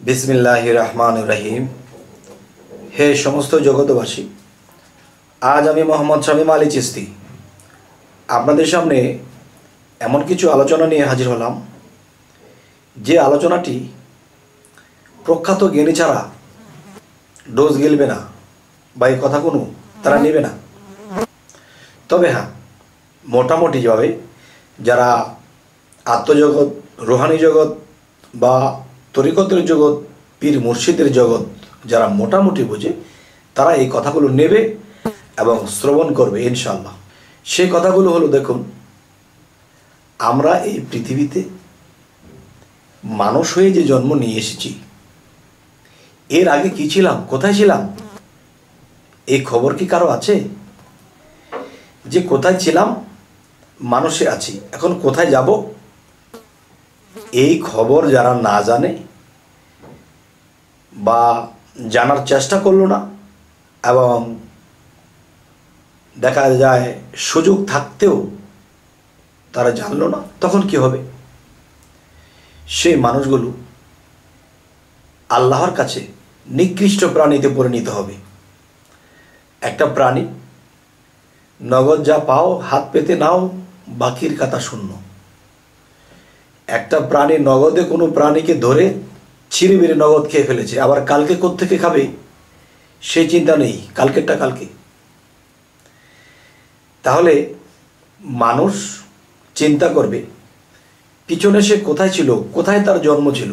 बिस्मिल्लाहिर रहमानिर रहीम। हे समस्त जगतबासी, आज आमी मोहम्मद शामीम आली चिश्ती आपनादेर सामने एमन किछु आलोचना निये हाजिर हलाम जे आलोचनाटी प्रख्यात ज्ञानी छाड़ा डोज गिलबे ना बा एई कथागुलो तारा नेबे ना। तबे हाँ, मोटामुटी भावे जारा आत्मजगत, रूहानी जगत बा तरिकतेर जगत, पीर मुर्शिदेर जगत जारा मोटामुटी बुझे तारा एई कथागुलो नेबे एबं श्रवण करबे इनशाल्लाह। सेई कथागुलो हलो, देखुन आमरा एई पृथिवीते मानुष हये जे जन्म निये एसेछि, एर आगे कि छिलाम, कोथाय छिलाम, एई खबर कि कारो आछे? जे कोथाय छिलाम मानुषे आछि, एखन कोथाय जाबो এই খবর যারা না জানে বা জানার চেষ্টা করলো না এবং দেখা যায় সুযোগ থাকতেও তারা জানলো না, তখন কি হবে? সেই মানুষগুলো আল্লাহর কাছে নিকৃষ্ট প্রাণীতে পরিণত হবে। একটা প্রাণী নগদ যা পাও হাত পেতে নাও, বাকির কথা শূন্য। একটা প্রাণী নগদে কোনো প্রাণীকে ধরে ছিঁড়ে বেড়ে নগদ খেয়ে ফেলেছে, আবার কালকে কোত্থেকে খাবে সেই চিন্তা নেই, কালকেরটা কালকে। তাহলে মানুষ চিন্তা করবে পিছনে সে কোথায় ছিল, কোথায় তার জন্ম ছিল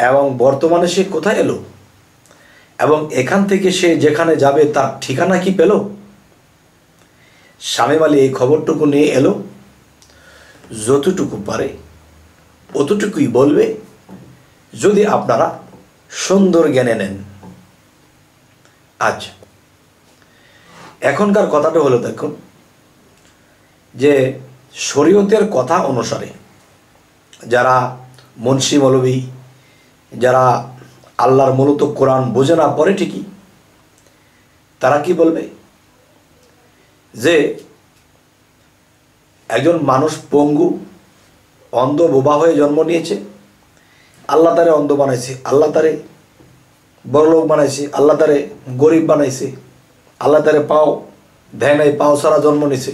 এবং বর্তমানে সে কোথায় এলো এবং এখান থেকে সে যেখানে যাবে তার ঠিকানা কি পেল। শামীম আলী এই খবরটুকু নিয়ে এলো, যতটুকু পারে অতটুকুই বলবে যদি আপনারা সুন্দর জ্ঞানে নেন। আচ্ছা, এখনকার কথাটা হলো, দেখুন যে শরীয়তের কথা অনুসারে যারা মুন্সি মৌলবী, যারা আল্লাহর মূলত কোরআন বোঝে না পড়ে ঠিকই, তারা কি বলবে যে একজন মানুষ পঙ্গু, অন্ধ, বোবা হয়ে জন্ম নিয়েছে, আল্লাহ তারে অন্ধ বানাইছে, আল্লাহ তারে বড়লোক বানাইছে, আল্লাহ তারে গরিব বানাইছে, আল্লাহ তারে পাও দেয় নাই, পাও সারা জন্ম নিছে।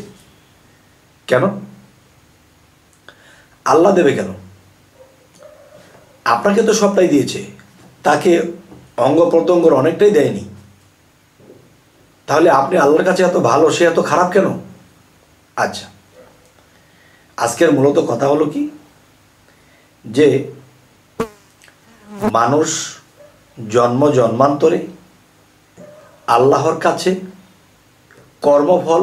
কেন আল্লাহ দেবে? কেন? আপনাকে তো সবটাই দিয়েছে, তাকে অঙ্গ প্রত্যঙ্গর অনেকটাই দেয়নি। তাহলে আপনি আল্লাহর কাছে এত ভালো, সে এত খারাপ কেন? আচ্ছা, আজকের মূলত কথা হলো কি যে মানুষ জন্ম জন্মান্তরে আল্লাহর কাছে কর্মফল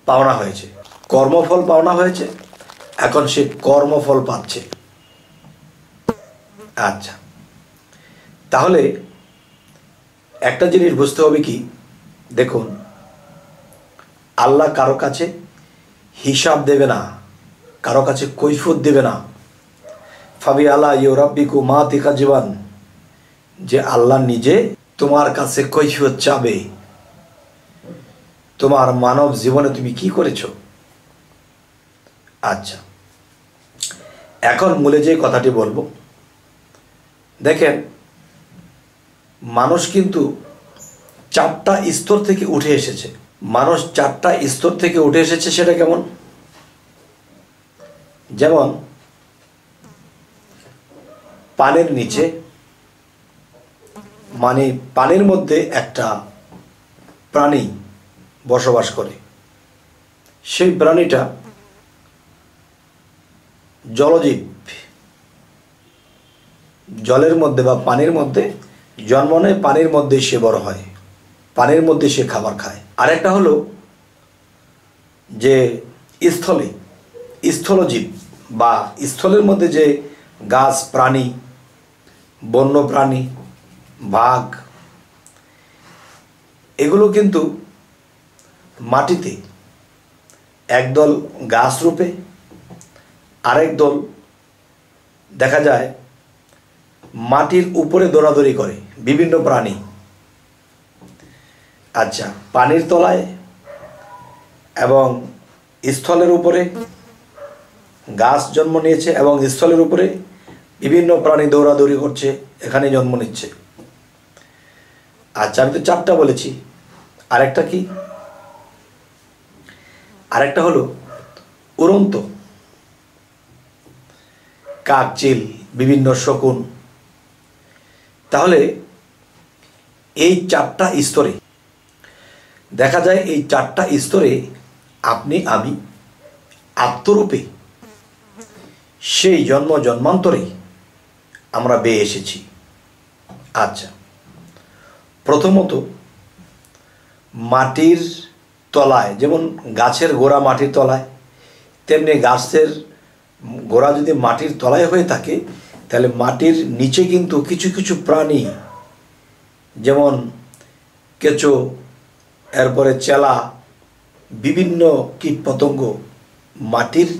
পাওনা হয়েছে, কর্মফল পাওনা হয়েছে, এখন সে কর্মফল পাচ্ছে। আচ্ছা, তাহলে একটা জিনিস বুঝতে হবে কি, দেখুন আল্লাহ কারো কাছে হিসাব দেবে না, কারো কাছে কৈফিয়ত দেবে না। ফাবি আলা ইউরাব্বিকু মা তিকা জীবন, যে আল্লাহ নিজে তোমার কাছে কৈফিয়ত চাবে তোমার মানব জীবনে তুমি কি করেছো। আচ্ছা, এখন মূলে যে কথাটি বলবো, দেখেন মানুষ কিন্তু চারটা স্তর থেকে উঠে এসেছে। মানুষ চারটা স্তর থেকে উঠে এসেছে, সেটা কেমন? যেমন পানির নিচে, মানে পানির মধ্যে একটা প্রাণী বসবাস করে, সেই প্রাণীটা জলজীব, জলের মধ্যে বা পানির মধ্যে জন্ম নেয়, পানির মধ্যে সে বড় হয়, পানির মধ্যে সে খাবার খায়। আরেকটা হলো যে স্থলে, স্থলজীব বা স্থলের মধ্যে যে গাছ, প্রাণী, বন্য প্রাণী, বাঘ, এগুলো কিন্তু মাটিতে একদল গাছ রূপে, আরেক দল দেখা যায় মাটির উপরে দৌড়াদৌড়ি করে, বিভিন্ন প্রাণী। আচ্ছা, পানির তলায় এবং স্থলের উপরে গাছ জন্ম নিয়েছে এবং স্থলের উপরে বিভিন্ন প্রাণী দৌড়াদৌড়ি করছে, এখানে জন্ম নিচ্ছে। আচ্ছা, আমি তো 4টা বলেছি। আরেকটা কি? আরেকটা হলো উড়ন্ত, কাক, চিল, বিভিন্ন শকুন। তাহলে এই 4টা স্তরে দেখা যায়, এই 4টা স্তরে আপনি আমি আত্মরূপে সেই জন্ম জন্মান্তরে আমরা বেয়ে এসেছি। আচ্ছা, প্রথমত মাটির তলায়, যেমন গাছের গোড়া মাটির তলায়, তেমনি গাছের গোড়া যদি মাটির তলায় হয়ে থাকে, তাহলে মাটির নিচে কিন্তু কিছু কিছু প্রাণী, যেমন কেঁচো, এরপরে চেলা, বিভিন্ন কীটপতঙ্গ মাটির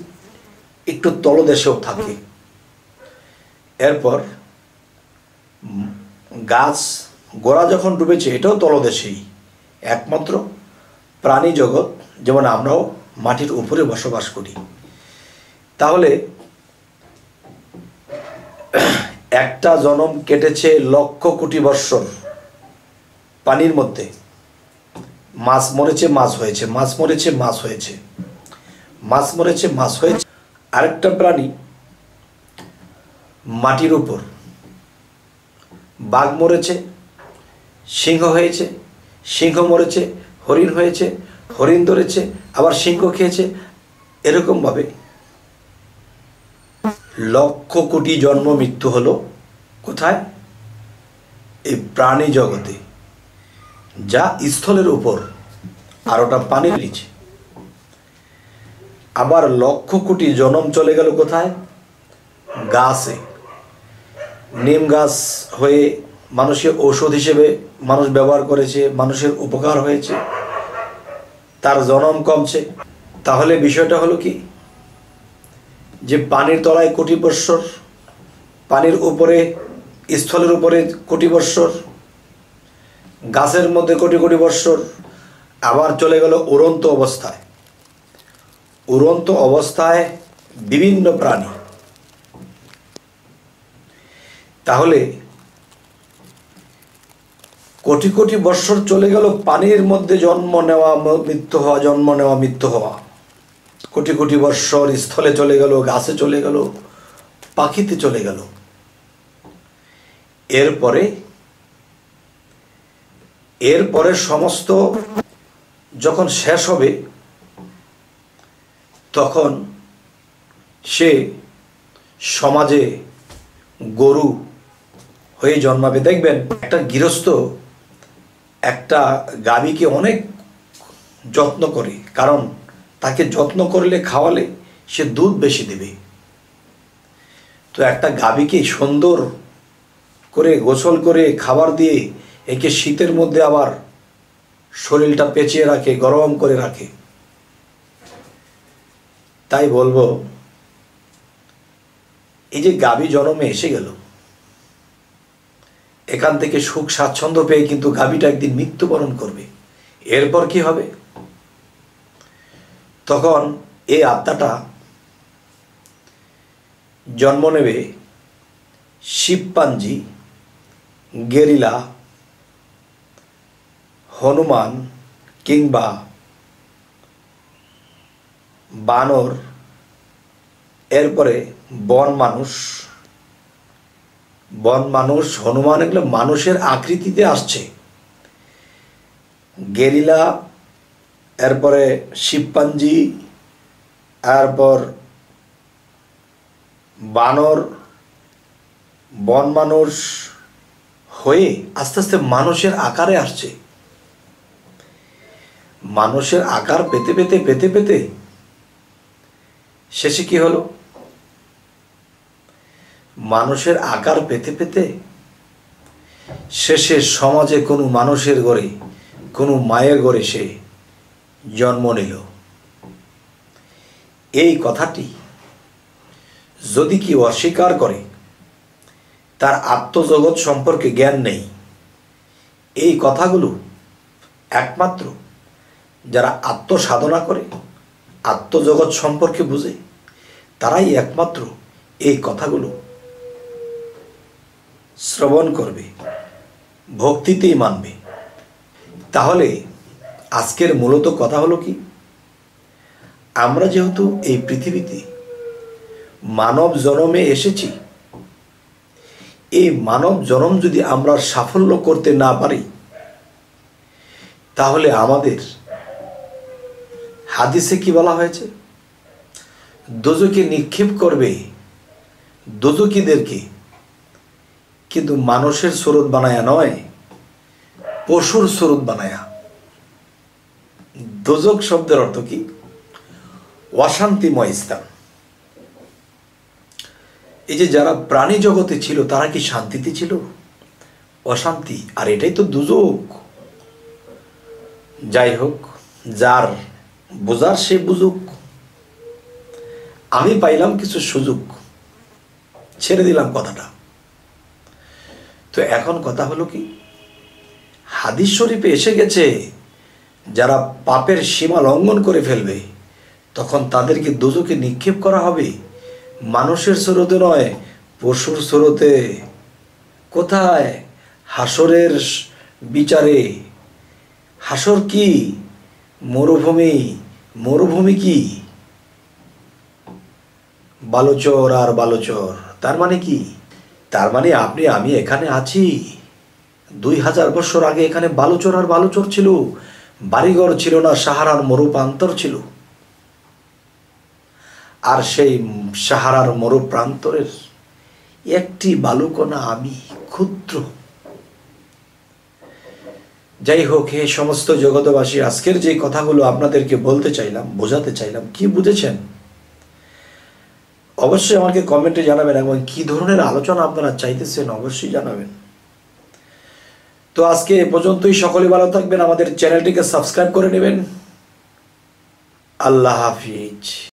একটু তলদেশেও থাকে। এরপর গাছ গোড়া যখন ডুবেছে, এটাও তলদেশেই। একমাত্র প্রাণী জগৎ, যেমন আমরাও মাটির উপরে বসবাস করি। তাহলে একটা জনম কেটেছে লক্ষ কোটি বৎসর পানির মধ্যে। মাছ মরেছে, মাছ হয়েছে, মাছ মরেছে, মাছ হয়েছে, মাছ মরেছে, মাছ হয়েছে। আরেকটা প্রাণী মাটির উপর, বাঘ মরেছে, সিংহ হয়েছে, সিংহ মরেছে, হরিণ হয়েছে, হরিণ ধরেছে, আবার সিংহ খেয়েছে। এরকমভাবে লক্ষ কোটি জন্ম মৃত্যু হলো কোথায়? এই প্রাণী জগতে, যা স্থলের উপর আর ওটা পানির নিচে। আবার লক্ষ কোটি জন্ম চলে গেল কোথায়? গাছে। নিম গাছ হয়ে মানুষের ঔষধ হিসেবে মানুষ ব্যবহার করেছে, মানুষের উপকার হয়েছে, তার জন্ম কমছে। তাহলে বিষয়টা হলো কি, যে পানির তলায় কোটি বৎসর, পানির উপরে স্থলের উপরে কোটি বৎসর, গাছের মধ্যে কোটি কোটি বৎসর, আবার চলে গেল উড়ন্ত অবস্থায়। উড়ন্ত অবস্থায় বিভিন্ন প্রাণী। তাহলে কোটি কোটি বৎসর চলে গেল পানির মধ্যে জন্ম নেওয়া, মৃত্যু হওয়া, জন্ম নেওয়া, মৃত্যু হওয়া। কোটি কোটি বৎসর স্থলে চলে গেল, গাছে চলে গেল, পাখিতে চলে গেল। এরপরে সমস্ত যখন শেষ হবে, তখন সে সমাজে গরু হয়ে জন্মাবে। দেখবেন একটা গৃহস্থ একটা গাভীকে অনেক যত্ন করে, কারণ তাকে যত্ন করলে, খাওয়ালে সে দুধ বেশি দেবে। তো একটা গাভীকে সুন্দর করে গোসল করে খাবার দিয়ে, একে শীতের মধ্যে আবার শরীরটা পেঁচিয়ে রাখে, গরম করে রাখে। তাই বলবো, এই যে গাভী জন্মে এসে গেল, এখান থেকে সুখ স্বাচ্ছন্দ্য পেয়ে কিন্তু গাভীটা একদিন মৃত্যুবরণ করবে। এরপর কি হবে? তখন এই আত্মাটা জন্ম নেবে শিবপাঞ্জি, গেরিলা, হনুমান, কিংবা বানর, এরপরে বন মানুষ। বন মানুষ, হনুমান, এগুলো মানুষের আকৃতিতে আসছে। গেরিলা, এরপরে শিবপাঞ্জি, এরপর বানর, বন মানুষ হয়ে আস্তে আস্তে মানুষের আকারে আসছে। মানুষের আকার পেতে পেতে পেতে পেতে শেষে কি হলো? মানুষের আকার পেতে পেতে শেষে সমাজে কোনো মানুষের ঘরে, কোনো মায়ের ঘরে সে জন্ম নিল। এই কথাটি যদি কেউ অস্বীকার করে, তার আত্মজগৎ সম্পর্কে জ্ঞান নেই। এই কথাগুলো একমাত্র যারা আত্মসাধনা করে, আত্মজগৎ সম্পর্কে বুঝে, তারাই একমাত্র এই কথাগুলো শ্রবণ করবে, ভক্তিতেই মানবে। তাহলে আজকের মূলত কথা হলো কি, আমরা যেহেতু এই পৃথিবীতে মানব জন্মে এসেছি, এই মানব জন্ম যদি আমরা সাফল্য করতে না পারি, তাহলে আমাদের হাদিসে কি বলা হয়েছে, দোজকে নিক্ষেপ করবে দোজকীদেরকে, কিন্তু মানুষের স্বরূপ বানায়া নয়, পশুর স্বরূপ বানায়া। দোজক শব্দের অর্থ কি? অশান্তিময় স্থান। এই যে যারা প্রাণী জগতে ছিল তারা কি শান্তিতে ছিল? অশান্তি। আর এটাই তো দোজক। যাই হোক, যার বোঝার সে বুঝুক। আমি পাইলাম কিছু সুযোগ, ছেড়ে দিলাম কথাটা। তো এখন কথা হলো কি, হাদিস শরীফে এসে গেছে যারা পাপের সীমা লঙ্ঘন করে ফেলবে তখন তাদেরকে দোজকে নিক্ষেপ করা হবে, মানুষের স্রোতে নয়, পশুর স্রোতে। কোথায়? হাসরের বিচারে। হাসর কি? মরুভূমি। মরুভূমি কি? বালুচর আর বালুচর। তার মানে কি? তার মানে আপনি আমি এখানে আছি, 2000 বছর আগে এখানে বালুচর আর বালুচর ছিল, বাড়িঘর ছিল না, সাহারার মরুপ্রান্তর ছিল। আর সেই সাহারার মরুপ্রান্তরের একটি বালুকণা আমি, ক্ষুদ্র। যাই হোক, হে সমস্ত জগতবাসী, আজকের যে কথাগুলো আপনাদেরকে বলতে চাইলাম, বোঝাতে চাইলাম, কি বুঝেছেন অবশ্যই আমাকে কমেন্টে জানাবেন, এবং কি ধরনের আলোচনা আপনারা চাইতেছেন অবশ্যই জানাবেন। তো আজকে এ পর্যন্তই। সকলে ভালো থাকবেন, আমাদের চ্যানেলটিকে সাবস্ক্রাইব করে নেবেন। আল্লাহ হাফিজ।